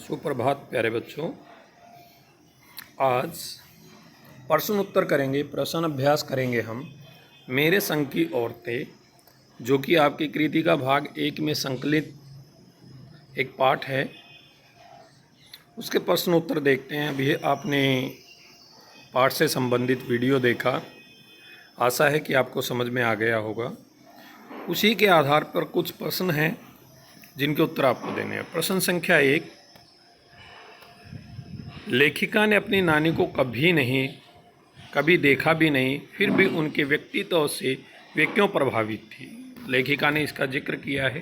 सुप्रभात प्यारे बच्चों। आज प्रश्न उत्तर करेंगे, प्रश्न अभ्यास करेंगे हम मेरे संग की औरतें, जो कि आपकी कृति का भाग 1 में संकलित एक पाठ है। उसके प्रश्न उत्तर देखते हैं। अभी आपने पाठ से संबंधित वीडियो देखा, आशा है कि आपको समझ में आ गया होगा। उसी के आधार पर कुछ प्रश्न हैं जिनके उत्तर आपको देने हैं। प्रश्न संख्या 1, लेखिका ने अपनी नानी को कभी देखा भी नहीं, फिर भी उनके व्यक्तित्व से वे क्यों प्रभावित थी। लेखिका ने इसका जिक्र किया है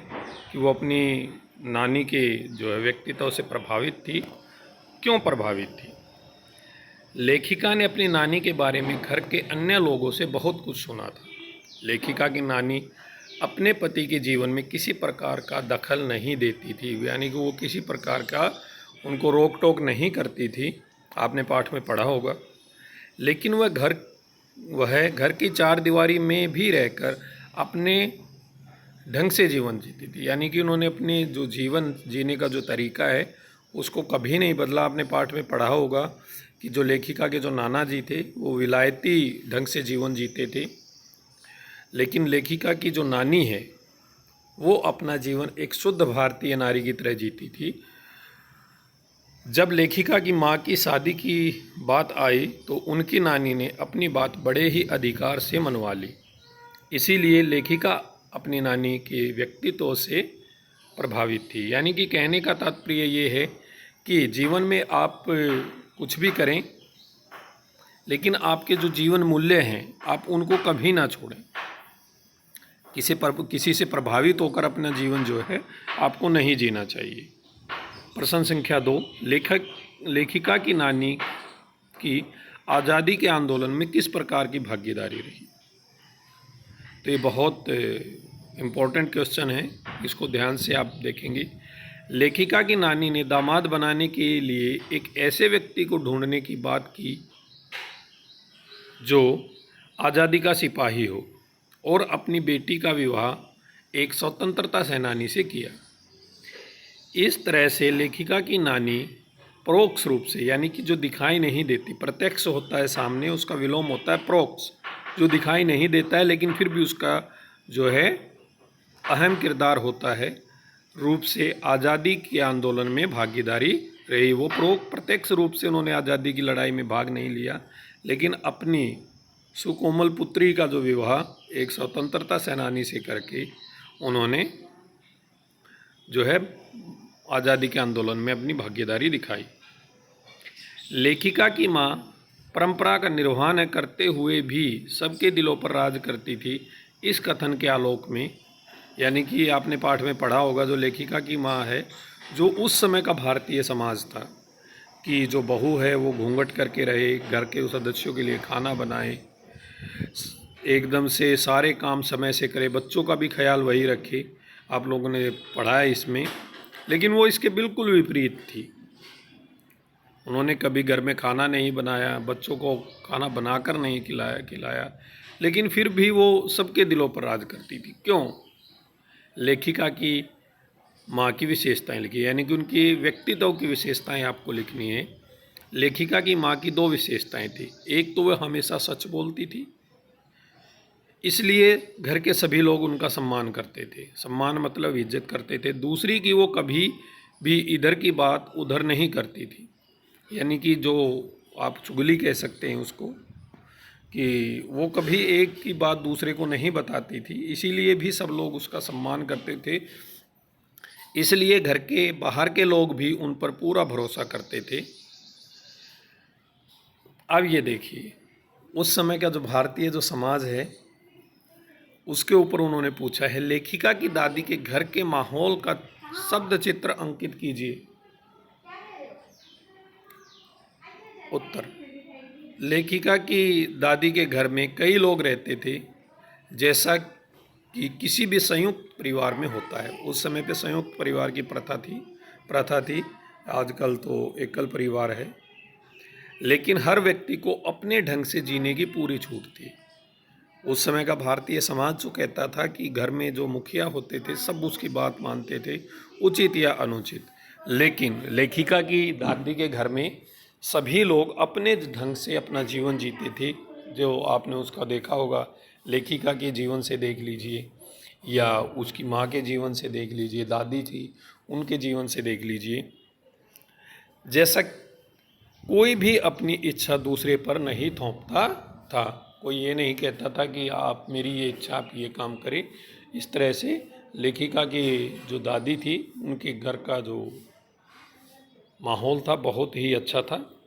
कि वो अपनी नानी के जो है व्यक्तित्व से प्रभावित थी। क्यों प्रभावित थी? लेखिका ने अपनी नानी के बारे में घर के अन्य लोगों से बहुत कुछ सुना था। लेखिका की नानी अपने पति के जीवन में किसी प्रकार का दखल नहीं देती थी, यानी कि वो किसी प्रकार का उनको रोक टोक नहीं करती थी। आपने पाठ में पढ़ा होगा। लेकिन वह घर की चार दीवारी में भी रहकर अपने ढंग से जीवन जीती थी, यानी कि उन्होंने अपने जो जीवन जीने का जो तरीका है उसको कभी नहीं बदला। आपने पाठ में पढ़ा होगा कि जो लेखिका के जो नाना जी थे वो विलायती ढंग से जीवन जीते थे, लेकिन लेखिका की जो नानी है वो अपना जीवन एक शुद्ध भारतीय नारी की तरह जीती थी। जब लेखिका की माँ की शादी की बात आई तो उनकी नानी ने अपनी बात बड़े ही अधिकार से मनवा ली। इसीलिए लेखिका अपनी नानी के व्यक्तित्व से प्रभावित थी। यानी कि कहने का तात्पर्य ये है कि जीवन में आप कुछ भी करें, लेकिन आपके जो जीवन मूल्य हैं आप उनको कभी ना छोड़ें। किसी से प्रभावित होकर अपना जीवन जो है आपको नहीं जीना चाहिए। प्रश्न संख्या 2, लेखिका की नानी की आज़ादी के आंदोलन में किस प्रकार की भागीदारी रही? तो ये बहुत इम्पोर्टेंट क्वेश्चन है, इसको ध्यान से आप देखेंगे। लेखिका की नानी ने दामाद बनाने के लिए एक ऐसे व्यक्ति को ढूंढने की बात की जो आज़ादी का सिपाही हो, और अपनी बेटी का विवाह एक स्वतंत्रता सेनानी से किया। इस तरह से लेखिका की नानी परोक्ष रूप से, यानी कि जो दिखाई नहीं देती, प्रत्यक्ष होता है सामने, उसका विलोम होता है परोक्ष, जो दिखाई नहीं देता है लेकिन फिर भी उसका जो है अहम किरदार होता है, रूप से आज़ादी के आंदोलन में भागीदारी रही। वो प्रत्यक्ष रूप से उन्होंने आज़ादी की लड़ाई में भाग नहीं लिया, लेकिन अपनी सुकोमल पुत्री का जो विवाह एक स्वतंत्रता सेनानी से करके उन्होंने जो है आज़ादी के आंदोलन में अपनी भागीदारी दिखाई। लेखिका की माँ परंपरा का निर्वहन करते हुए भी सबके दिलों पर राज करती थी। इस कथन के आलोक में, यानी कि आपने पाठ में पढ़ा होगा, जो लेखिका की माँ है, जो उस समय का भारतीय समाज था कि जो बहू है वो घूंघट करके रहे, घर के सदस्यों के लिए खाना बनाए, एकदम से सारे काम समय से करे, बच्चों का भी ख्याल वही रखे। आप लोगों ने पढ़ा है इसमें। लेकिन वो इसके बिल्कुल विपरीत थी। उन्होंने कभी घर में खाना नहीं बनाया, बच्चों को खाना बनाकर नहीं खिलाया, लेकिन फिर भी वो सबके दिलों पर राज करती थी। क्यों? लेखिका की माँ की विशेषताएं लिखी, यानी कि उनकी व्यक्तित्व की विशेषताएं आपको लिखनी है। लेखिका की माँ की 2 विशेषताएं थी। एक तो वह हमेशा सच बोलती थी, इसलिए घर के सभी लोग उनका सम्मान करते थे। सम्मान मतलब इज्जत करते थे। दूसरी कि वो कभी भी इधर की बात उधर नहीं करती थी, यानी कि जो आप चुगली कह सकते हैं उसको, कि वो कभी एक की बात दूसरे को नहीं बताती थी, इसीलिए भी सब लोग उसका सम्मान करते थे। इसलिए घर के बाहर के लोग भी उन पर पूरा भरोसा करते थे। अब ये देखिए, उस समय का जो भारतीय जो समाज है उसके ऊपर उन्होंने पूछा है। लेखिका की दादी के घर के माहौल का शब्द चित्र अंकित कीजिए। उत्तर, लेखिका की दादी के घर में कई लोग रहते थे, जैसा कि किसी भी संयुक्त परिवार में होता है। उस समय पे संयुक्त परिवार की प्रथा थी। आजकल तो एकल परिवार है, लेकिन हर व्यक्ति को अपने ढंग से जीने की पूरी छूट थी। उस समय का भारतीय समाज जो कहता था कि घर में जो मुखिया होते थे सब उसकी बात मानते थे, उचित या अनुचित। लेकिन लेखिका की दादी के घर में सभी लोग अपने ढंग से अपना जीवन जीते थे। जो आपने उसका देखा होगा, लेखिका के जीवन से देख लीजिए या उसकी माँ के जीवन से देख लीजिए, दादी थी उनके जीवन से देख लीजिए। जैसा कोई भी अपनी इच्छा दूसरे पर नहीं थोपता था। कोई ये नहीं कहता था कि आप मेरी ये इच्छा, आप ये काम करें। इस तरह से लेखिका की जो दादी थी उनके घर का जो माहौल था बहुत ही अच्छा था।